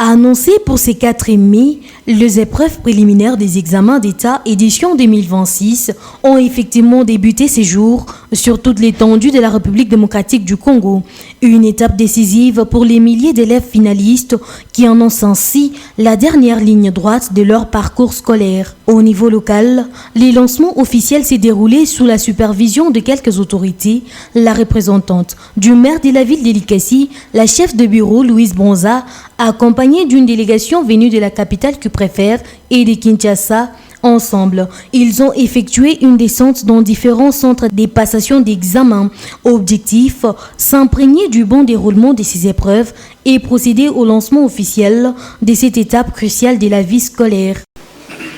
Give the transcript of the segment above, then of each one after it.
Annoncé pour ces 4 mai, les épreuves préliminaires des examens d'État édition 2026 ont effectivement débuté ces jours sur toute l'étendue de la République démocratique du Congo. Une étape décisive pour les milliers d'élèves finalistes qui annoncent ainsi la dernière ligne droite de leur parcours scolaire. Au niveau local, les lancements officiels s'est déroulé sous la supervision de quelques autorités, la représentante du maire de la ville d'Elikasi, la chef de bureau Louise Bonza, accompagnée d'une délégation venue de la capitale que préfère et de Kinshasa. Ensemble, ils ont effectué une descente dans différents centres de passation d'examen. Objectif, s'imprégner du bon déroulement de ces épreuves et procéder au lancement officiel de cette étape cruciale de la vie scolaire.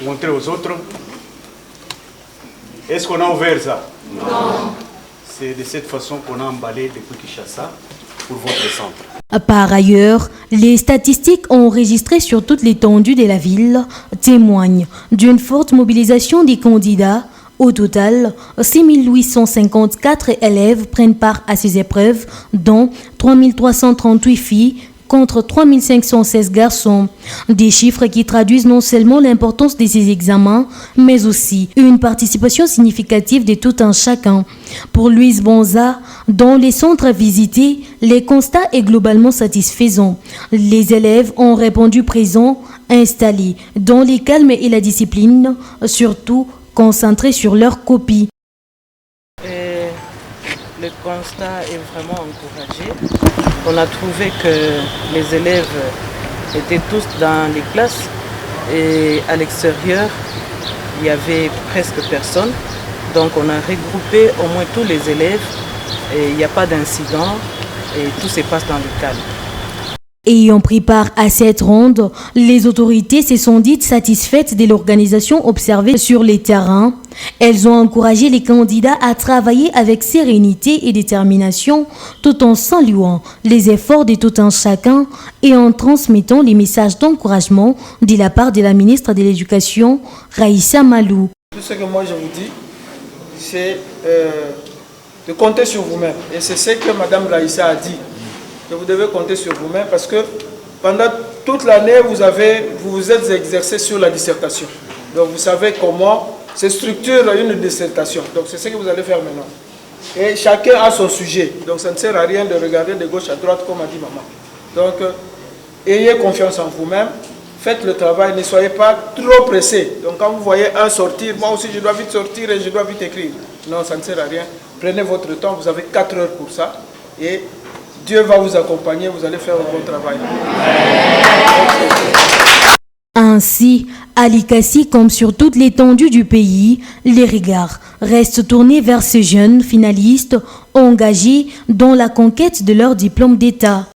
Montrer aux autres. Est-ce qu'on a ouvert ça? Non. C'est de cette façon qu'on a emballé depuis Kinshasa pour votre centre. Par ailleurs, les statistiques enregistrées sur toute l'étendue de la ville témoignent d'une forte mobilisation des candidats. Au total, 6 854 élèves prennent part à ces épreuves, dont 3 338 filles contre 3 516 garçons. Des chiffres qui traduisent non seulement l'importance de ces examens, mais aussi une participation significative de tout un chacun. Pour Louise Bonza, dans les centres visités, le constat est globalement satisfaisant. Les élèves ont répondu présents, installés dans le calme et la discipline, surtout concentrés sur leurs copies. Le constat est vraiment encouragé. On a trouvé que les élèves étaient tous dans les classes et à l'extérieur, il y avait presque personne. Donc on a regroupé au moins tous les élèves et il n'y a pas d'incident et tout se passe dans le calme. Ayant pris part à cette ronde, les autorités se sont dites satisfaites de l'organisation observée sur les terrains. Elles ont encouragé les candidats à travailler avec sérénité et détermination tout en saluant les efforts de tout un chacun et en transmettant les messages d'encouragement de la part de la ministre de l'Éducation, Raïssa Malou. Tout ce que moi je vous dis, c'est de compter sur vous-même. Et c'est ce que Mme Raïssa a dit. Que vous devez compter sur vous-même parce que pendant toute l'année, vous vous êtes exercé sur la dissertation. Donc vous savez comment se structure une dissertation. Donc c'est ce que vous allez faire maintenant. Et chacun a son sujet. Donc ça ne sert à rien de regarder de gauche à droite comme a dit maman. Donc ayez confiance en vous-même. Faites le travail, ne soyez pas trop pressé. Donc quand vous voyez un sortir, moi aussi je dois vite sortir et je dois vite écrire. Non, ça ne sert à rien. Prenez votre temps, vous avez 4 heures pour ça. Et Dieu va vous accompagner, vous allez faire un bon travail. Ainsi, à Likasi, comme sur toute l'étendue du pays, les regards restent tournés vers ces jeunes finalistes engagés dans la conquête de leur diplôme d'État.